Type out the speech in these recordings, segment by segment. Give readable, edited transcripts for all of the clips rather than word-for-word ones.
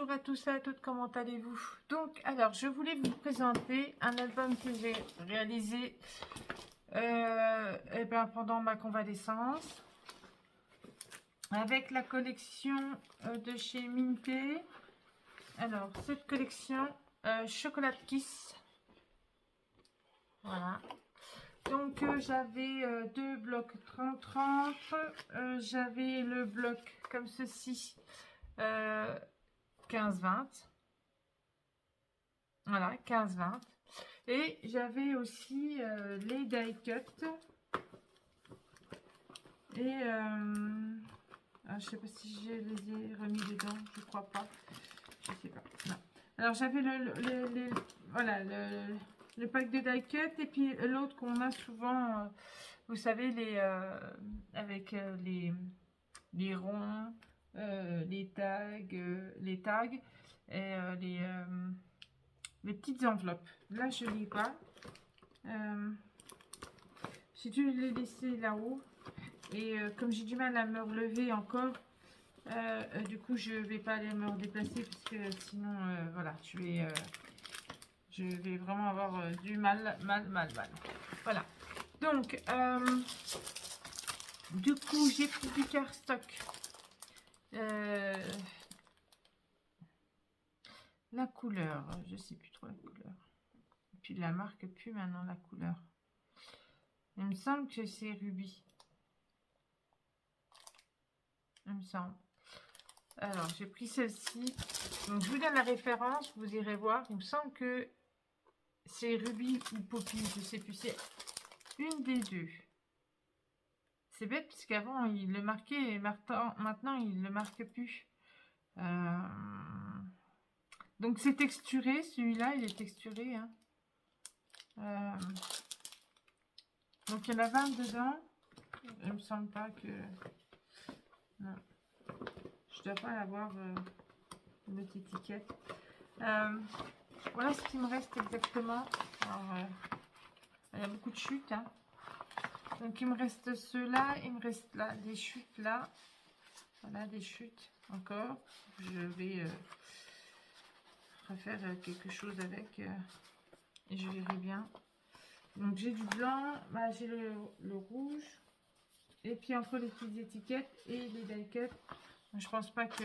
Bonjour à tous et à toutes, comment allez-vous? Donc, alors, je voulais vous présenter un album que j'ai réalisé pendant ma convalescence avec la collection de chez Minté. Alors, cette collection Chocolat Kiss. Voilà. Donc, j'avais deux blocs 30-30. J'avais le bloc comme ceci. 15-20, voilà, 15-20, et j'avais aussi les die cut, et je sais pas si je les ai remis dedans, je crois pas, je sais pas, non. Alors j'avais voilà, le pack de die cut, et puis l'autre qu'on a souvent, vous savez, avec les ronds, les tags et les petites enveloppes. Là, je ne lis pas. J'ai dû les laisser là-haut. Et comme j'ai du mal à me relever encore, du coup, je ne vais pas aller me déplacer parce que sinon, voilà, je vais vraiment avoir du mal. Voilà. Donc, du coup, j'ai pris du cardstock. La couleur, je sais plus trop la couleur. Et puis la marque plus maintenant la couleur. Il me semble que c'est rubis. Il me semble. Alors j'ai pris celle-ci. Donc je vous donne la référence, vous irez voir. Il me semble que c'est rubis ou poppy, je sais plus. C'est une des deux. C'est bête parce qu'avant il le marquait et maintenant il le marque plus. Donc c'est texturé, celui-là il est texturé. Hein. Donc il y en a 20 dedans. Il me semble pas que... Non. Je dois pas avoir une autre étiquette. Voilà ce qui me reste exactement. Alors, il y a beaucoup de chutes. Hein. Donc il me reste ceux-là. Il me reste là des chutes là. Voilà des chutes encore. Je vais refaire quelque chose avec. Et je verrai bien. Donc j'ai du blanc. Bah, j'ai le rouge. Et puis entre les petites étiquettes et les die cut. Je pense pas que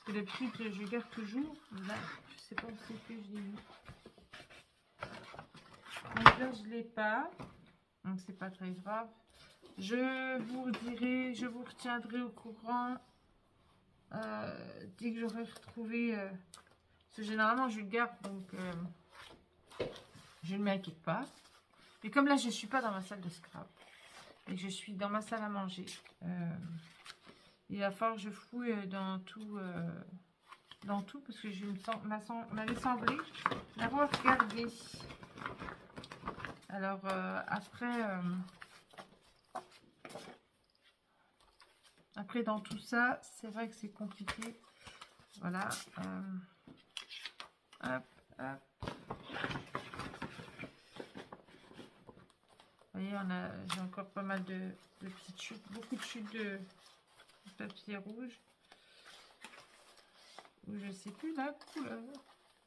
d'habitude je garde toujours. Là, je sais pas où c'est que je l'ai mis. Donc là je l'ai pas. Donc c'est pas très grave. Je vous dirai, je vous retiendrai au courant dès que j'aurai retrouvé. Parce que généralement je le garde, donc je ne m'inquiète pas. Et comme là je suis pas dans ma salle de scrap et que je suis dans ma salle à manger, il va falloir que je fouille dans tout parce que je m'avait semblé l'avoir gardé. Alors après dans tout ça, c'est vrai que c'est compliqué. Voilà. Hop, hop. Vous voyez, j'ai encore pas mal de petites chutes, beaucoup de chutes de papier rouge. Ou je sais plus la couleur.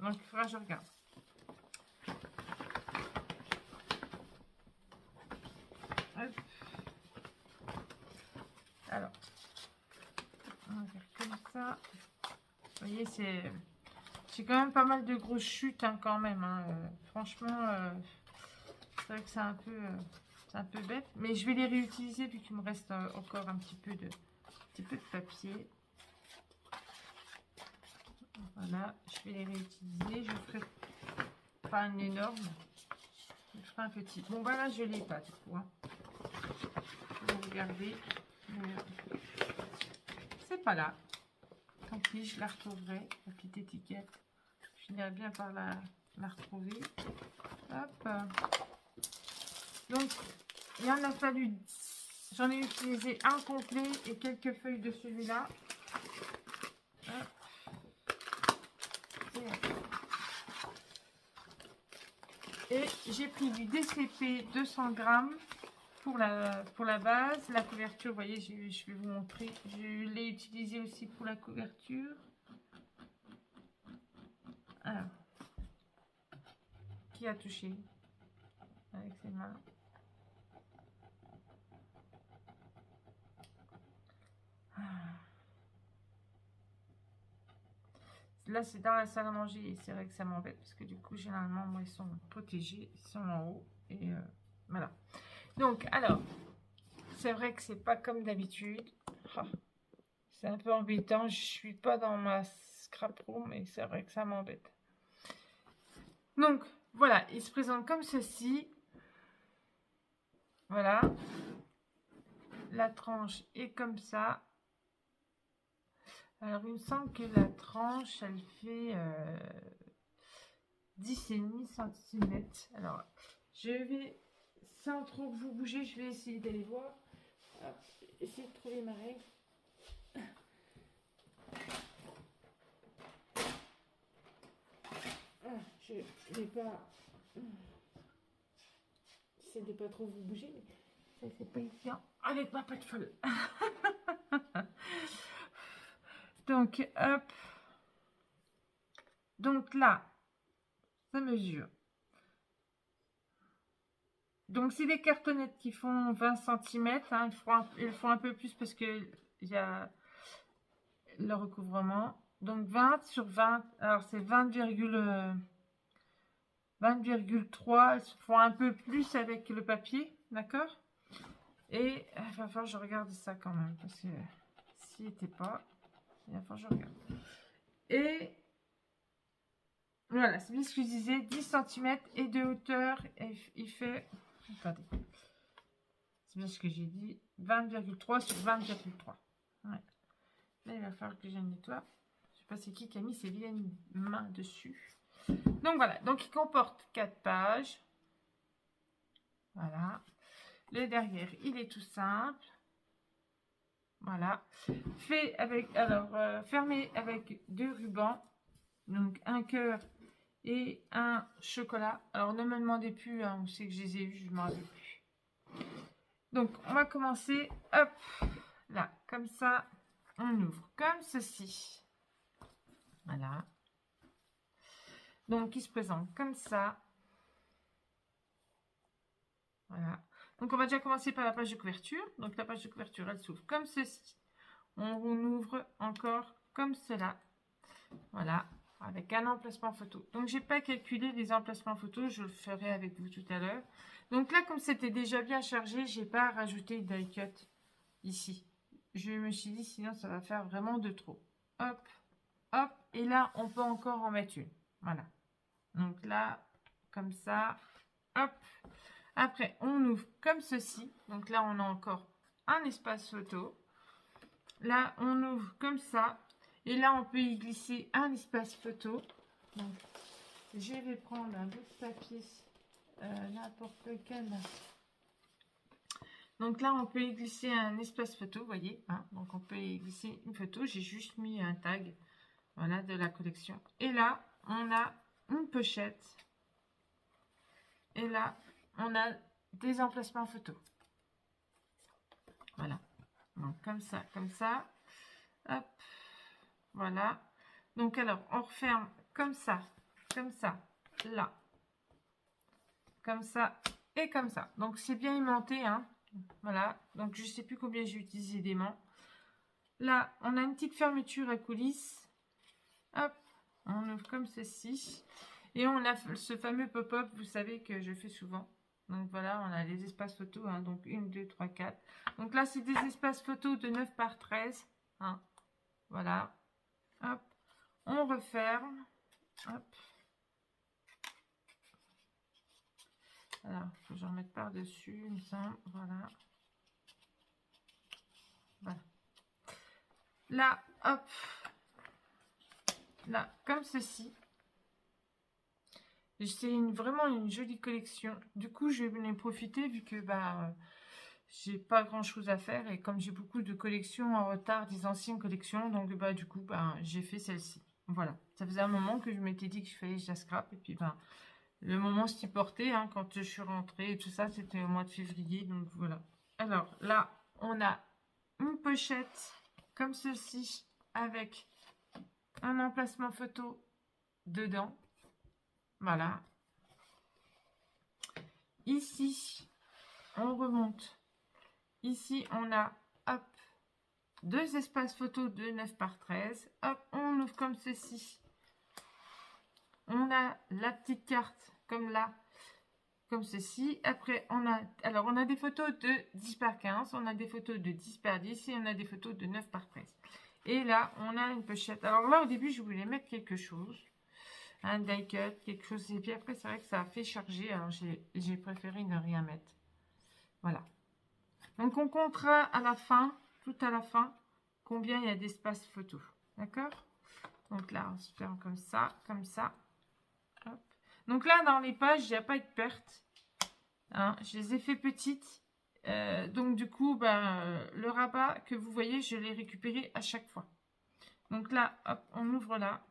Donc il faudra que je regarde. Hop. Alors, on va faire comme ça. Vous voyez, j'ai quand même pas mal de grosses chutes hein, quand même. Hein. Franchement, c'est vrai que c'est un peu bête. Mais je vais les réutiliser vu qu'il me reste encore un petit peu de papier. Voilà, je vais les réutiliser. Je ferai pas un énorme. Je ferai un petit. Bon, voilà, je l'ai pas du coup. Hein. Je vais regarder. C'est pas là. Tant pis, je la retrouverai. La petite étiquette. Je finirai bien par la retrouver. Hop. Donc, il en a fallu. J'en ai utilisé un complet et quelques feuilles de celui-là. Et j'ai pris du DCP 200 grammes pour la base. La couverture, vous voyez, je vais vous montrer. Je l'ai utilisé aussi pour la couverture. Alors, qui a touché avec ses mains? Là, c'est dans la salle à manger et c'est vrai que ça m'embête parce que du coup, généralement, moi, ils sont protégés, ils sont en haut et voilà. Donc, alors, c'est vrai que c'est pas comme d'habitude. Oh, c'est un peu embêtant. Je suis pas dans ma scrap room et c'est vrai que ça m'embête. Donc, voilà, il se présente comme ceci. Voilà. La tranche est comme ça. Alors, il me semble que la tranche, elle fait 10,5 cm. Alors, je vais, sans trop vous bouger, je vais essayer d'aller voir. Hop, essayer de trouver ma règle. Ah, je n'ai pas... J'essaie de pas trop vous bouger, mais ça, c'est pas évident avec ma patte folle. Donc, hop. Donc là, ça mesure. Donc, c'est des cartonnettes qui font 20 cm. Hein, ils font un peu plus parce qu'il y a le recouvrement. Donc, 20 sur 20. Alors, c'est 20,3. Ils font un peu plus avec le papier. D'accord? Et il va falloir que je regarde ça quand même. Parce que s'il n'était pas, il va falloir que je regarde. Et voilà, c'est bien ce que je disais. 10 cm et de hauteur. Et il fait... Attendez. C'est bien ce que j'ai dit. 20,3 sur 20,3. Ouais. Là, il va falloir que je nettoie. Je ne sais pas c'est qui a mis ses vilaines mains dessus. Donc voilà. Donc il comporte 4 pages. Voilà. Le derrière, il est tout simple. Voilà. Fait avec, alors, fermé avec 2 rubans. Donc un cœur et un chocolat. Alors ne me demandez plus, hein, on sait que je les ai vus, je ne m'en rappelle plus. Donc on va commencer, hop, là, comme ça, on ouvre comme ceci. Voilà. Donc il se présente comme ça. Voilà. Donc on va déjà commencer par la page de couverture. Donc la page de couverture, elle s'ouvre comme ceci. On ouvre encore comme cela. Voilà. Avec un emplacement photo. Donc, j'ai pas calculé les emplacements photos. Je le ferai avec vous tout à l'heure. Donc là, comme c'était déjà bien chargé, j'ai pas rajouté de die cut ici. Je me suis dit, sinon, ça va faire vraiment de trop. Hop, hop. Et là, on peut encore en mettre une. Voilà. Donc là, comme ça. Hop. Après, on ouvre comme ceci. Donc là, on a encore un espace photo. Là, on ouvre comme ça. Et là, on peut y glisser un espace photo. Donc, je vais prendre un bout de papier, n'importe lequel. Donc là, on peut y glisser un espace photo, vous voyez. Hein, donc, on peut y glisser une photo. J'ai juste mis un tag, voilà, de la collection. Et là, on a une pochette. Et là, on a des emplacements photos. Voilà. Donc, comme ça, comme ça. Hop. Voilà. Donc, alors, on referme comme ça, là, comme ça et comme ça. Donc, c'est bien aimanté, hein. Voilà. Donc, je ne sais plus combien j'ai utilisé d'aimants. Là, on a une petite fermeture à coulisses. Hop. On ouvre comme ceci. Et on a ce fameux pop-up, vous savez que je fais souvent. Donc, voilà, on a les espaces photos, hein. Donc, 1, 2, 3, 4. Donc, là, c'est des espaces photos de 9 par 13. Hein. Voilà. Hop. On referme. Hop. Alors, il faut que j'en mette par-dessus, il me semble. Voilà. Voilà. Là, hop. Là, comme ceci. C'est vraiment une jolie collection. Du coup, je vais en profiter vu que j'ai pas grand-chose à faire. Et comme j'ai beaucoup de collections en retard, des anciennes collections, donc du coup, j'ai fait celle-ci. Voilà. Ça faisait un moment que je m'étais dit qu'il fallait que je la scrap. Et puis, le moment s'y portait, hein, quand je suis rentrée et tout ça, c'était au mois de février, donc voilà. Alors là, on a une pochette comme ceci, avec un emplacement photo dedans. Voilà. Ici, on remonte. Ici, on a, hop, 2 espaces photos de 9 par 13. Hop, on ouvre comme ceci. On a la petite carte comme là, comme ceci. Après, on a des photos de 10 par 15, on a des photos de 10 par 10 et on a des photos de 9 par 13. Et là, on a une pochette. Alors là, au début, je voulais mettre quelque chose. Un die cut, quelque chose. Et puis après, c'est vrai que ça a fait charger. Alors, j'ai préféré ne rien mettre. Voilà. Donc, on comptera à la fin, tout à la fin, combien il y a d'espace photo. D'accord? Donc là, on se fait comme ça, comme ça. Hop. Donc là, dans les pages, il n'y a pas de perte. Hein, je les ai fait petites. Donc du coup, le rabat que vous voyez, je l'ai récupéré à chaque fois. Donc là, hop, on ouvre là.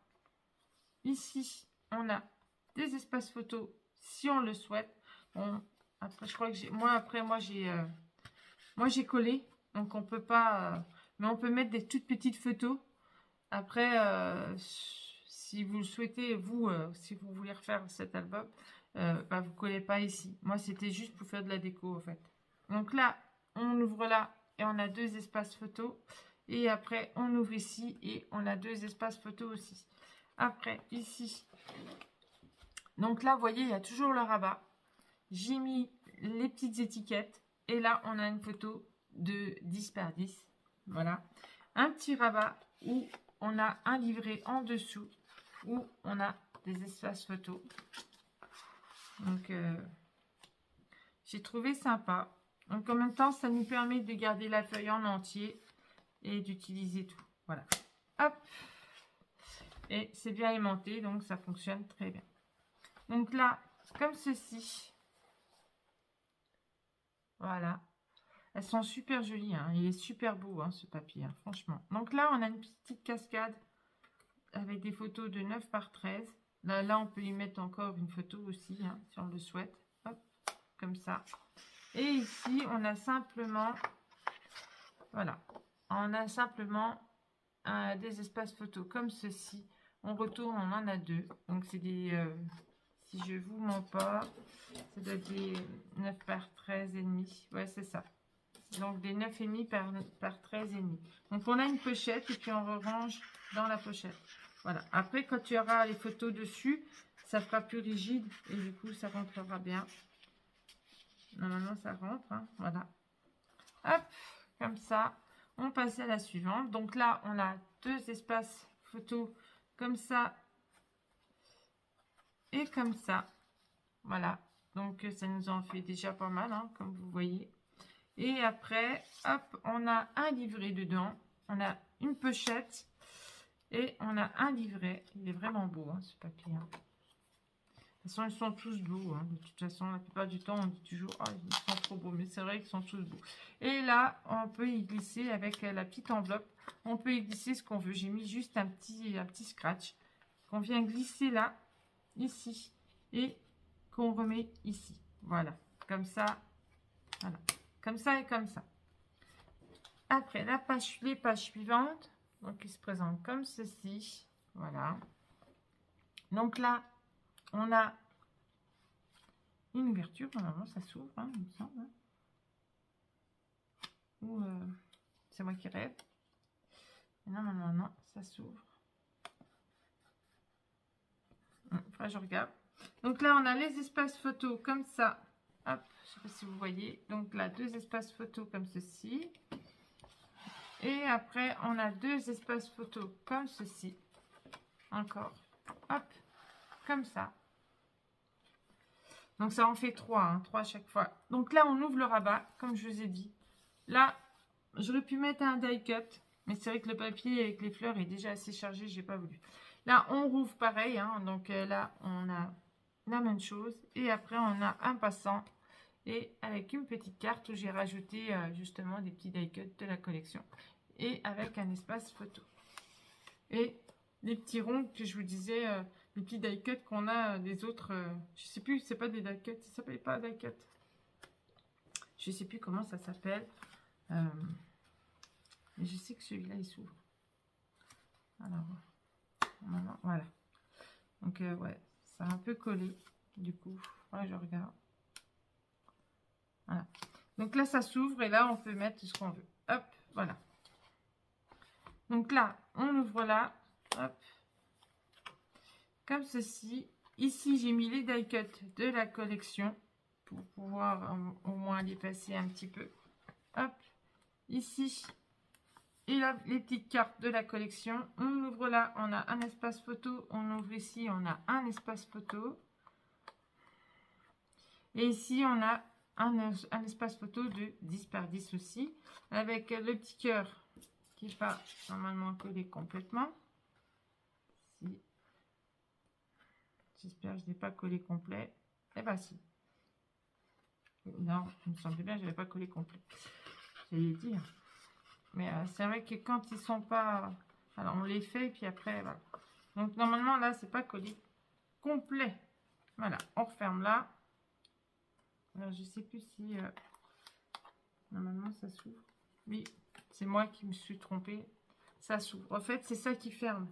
Ici, on a des espaces photos si on le souhaite. Bon, après, je crois que moi j'ai collé, donc on peut pas, mais on peut mettre des toutes petites photos. Après, si vous le souhaitez, vous, si vous voulez refaire cet album, vous collez pas ici. Moi, c'était juste pour faire de la déco, en fait. Donc là, on ouvre là et on a 2 espaces photos. Et après, on ouvre ici et on a 2 espaces photos aussi. Après, ici. Donc là, vous voyez, il y a toujours le rabat. J'ai mis les petites étiquettes. Et là, on a une photo de 10 par 10. Voilà. Un petit rabat où on a un livret en dessous où on a des espaces photos. Donc, j'ai trouvé sympa. Donc, en même temps, ça nous permet de garder la feuille en entier et d'utiliser tout. Voilà. Hop. Et c'est bien aimanté, donc ça fonctionne très bien. Donc là, comme ceci. Voilà. Elles sont super jolies. Hein. Il est super beau, hein, ce papier, hein, franchement. Donc là, on a une petite cascade avec des photos de 9 par 13. Là, on peut y mettre encore une photo aussi, hein, si on le souhaite. Hop, comme ça. Et ici, on a simplement, voilà, on a simplement des espaces photos comme ceci. On retourne, on en a 2. Donc, c'est des, si je vous mens pas, ça doit être des 9 par 13 et demi. Ouais, c'est ça. Donc, des 9,5 par 13 et demi. Donc, on a une pochette et puis on range dans la pochette. Voilà. Après, quand tu auras les photos dessus, ça fera plus rigide et du coup, ça rentrera bien. Normalement, ça rentre. Hein. Voilà. Hop, comme ça. On passe à la suivante. Donc là, on a 2 espaces photos comme ça et comme ça. Voilà. Donc, ça nous en fait déjà pas mal, hein, comme vous voyez. Et après, hop, on a un livret dedans. On a une pochette. Et on a un livret. Il est vraiment beau, hein, ce papier. Hein. De toute façon, ils sont tous beaux. Hein. De toute façon, la plupart du temps, on dit toujours « Ah, ils sont trop beaux ». Mais c'est vrai qu'ils sont tous beaux. Et là, on peut y glisser avec la petite enveloppe. On peut y glisser ce qu'on veut. J'ai mis juste un petit scratch qu'on vient glisser là, ici. Et qu'on remet ici. Voilà. Comme ça. Voilà. Comme ça et comme ça. Après, les pages suivantes. Donc, il se présente comme ceci. Voilà. Donc là, on a une ouverture. Normalement, ça s'ouvre, hein, il me semble. Hein. Ou c'est moi qui rêve. Non, ça s'ouvre. Après, je regarde. Donc là, on a les espaces photos comme ça. Hop, je ne sais pas si vous voyez. Donc là, 2 espaces photos comme ceci. Et après, on a 2 espaces photos comme ceci. Encore. Hop, comme ça. Donc, ça en fait 3, hein, 3 à chaque fois. Donc là, on ouvre le rabat, comme je vous ai dit. Là, j'aurais pu mettre un die cut. Mais c'est vrai que le papier avec les fleurs est déjà assez chargé, j'ai pas voulu. Là, on rouvre pareil. Hein, donc là, on a la même chose. Et après, on a un passant. Et avec une petite carte où j'ai rajouté justement des petits die cuts de la collection. Et avec un espace photo. Et les petits ronds que je vous disais les petits die cuts qu'on a des autres. Je sais plus, c'est pas des die cuts, ça s'appelle pas die cut. Je sais plus comment ça s'appelle. Mais je sais que celui-là il s'ouvre. Alors, voilà. Donc, ouais, ça a un peu collé. Du coup, ouais, je regarde. Voilà. Donc là, ça s'ouvre et là, on peut mettre ce qu'on veut. Hop, voilà. Donc là, on ouvre là. Hop. Comme ceci. Ici, j'ai mis les die cuts de la collection pour pouvoir au moins les passer un petit peu. Hop. Ici, et là, les petites cartes de la collection. On ouvre là, on a un espace photo. On ouvre ici, on a un espace photo. Et ici, on a un espace photo de 10 par 10 aussi. Avec le petit cœur qui n'est pas normalement collé complètement. Si. J'espère que je n'ai pas collé complet. Eh bien, si. Non, il me semblait bien que je n'avais pas collé complet. J'allais dire. Mais c'est vrai que quand ils sont pas... Alors, on les fait et puis après, voilà. Donc, normalement, là, c'est pas collé complet. Voilà, on referme là. Alors, je sais plus si... normalement, ça s'ouvre. Oui, c'est moi qui me suis trompée. Ça s'ouvre. En fait, c'est ça qui ferme.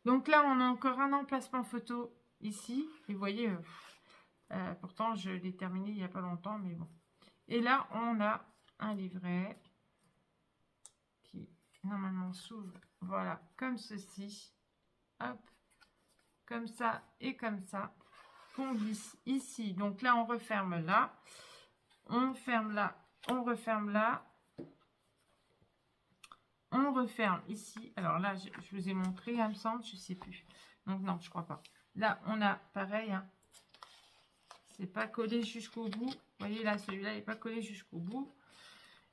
Donc là, on a encore un emplacement photo ici. Et vous voyez, pourtant, je l'ai terminé il n'y a pas longtemps, mais bon. Et là, on a un livret qui, normalement, s'ouvre. Voilà, comme ceci. Hop, comme ça et comme ça. Qu'on glisse ici. Donc là, on referme là. On ferme là. On referme là. On referme ici. Alors là, je vous ai montré, il me semble, je ne sais plus. Donc non, je crois pas. Là, on a pareil. Hein, c'est pas collé jusqu'au bout. Vous voyez là, celui-là n'est pas collé jusqu'au bout.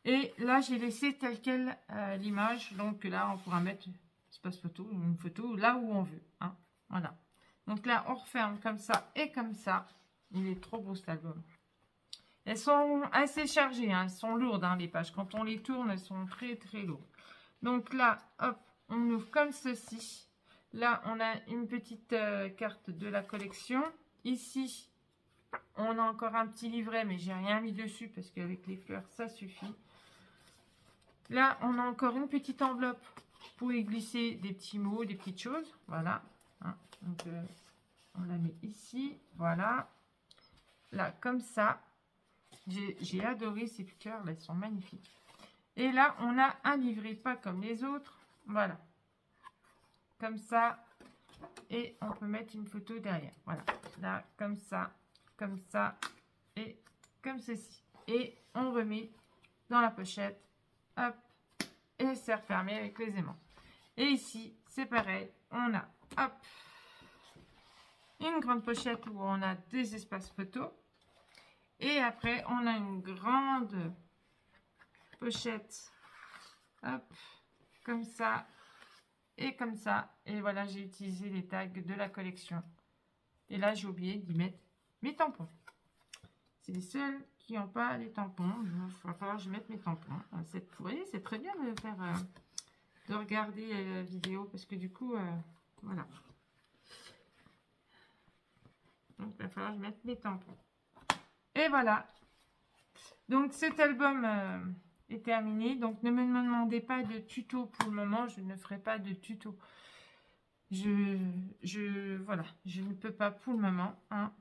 Et là, j'ai laissé tel quel l'image. Donc là, on pourra mettre espace photo, une photo là où on veut. Hein, voilà. Donc là, on referme comme ça et comme ça. Il est trop beau cet album. Elles sont assez chargées, hein, elles sont lourdes hein, les pages. Quand on les tourne, elles sont très très lourdes. Donc là, hop, on ouvre comme ceci. Là, on a une petite carte de la collection. Ici, on a encore un petit livret, mais j'ai rien mis dessus parce qu'avec les fleurs, ça suffit. Là, on a encore une petite enveloppe pour y glisser des petits mots, des petites choses. Voilà. Hein, donc, on la met ici. Voilà. Là, comme ça. J'ai adoré ces fleurs, elles sont magnifiques. Et là, on a un livret, pas comme les autres. Voilà. Comme ça. Et on peut mettre une photo derrière. Voilà. Là, comme ça et comme ceci. Et on remet dans la pochette. Hop. Et c'est refermé avec les aimants. Et ici, c'est pareil. On a, hop, une grande pochette où on a des espaces photos. Et après, on a une grande pochette, hop, comme ça et comme ça. Et voilà, j'ai utilisé les tags de la collection. Et là, j'ai oublié d'y mettre mes tampons. C'est les seuls qui n'ont pas les tampons. Il va falloir que je mette mes tampons. Vous voyez, c'est très bien de faire, de regarder la vidéo parce que du coup, voilà. Donc, il va falloir que je mette mes tampons. Et voilà. Donc, cet album est terminé. Donc, ne me demandez pas de tuto pour le moment. Je ne ferai pas de tuto. Voilà. Je ne peux pas pour le moment. Hein.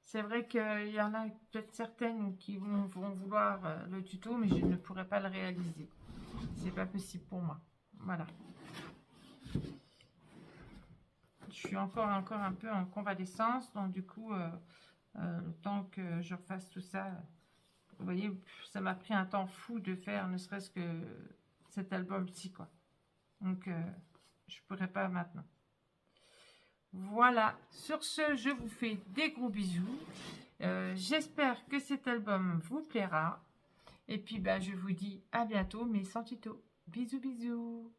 C'est vrai qu'il y en a peut-être certaines qui vont vouloir le tuto, mais je ne pourrai pas le réaliser. C'est pas possible pour moi. Voilà. Je suis encore un peu en convalescence, donc du coup, le temps que je refasse tout ça, vous voyez, ça m'a pris un temps fou de faire, ne serait-ce que cet album-ci, quoi. Donc, je ne pourrais pas maintenant. Voilà, sur ce, je vous fais des gros bisous. J'espère que cet album vous plaira. Et puis, bah, je vous dis à bientôt, mais sans tuto. Bisous, bisous.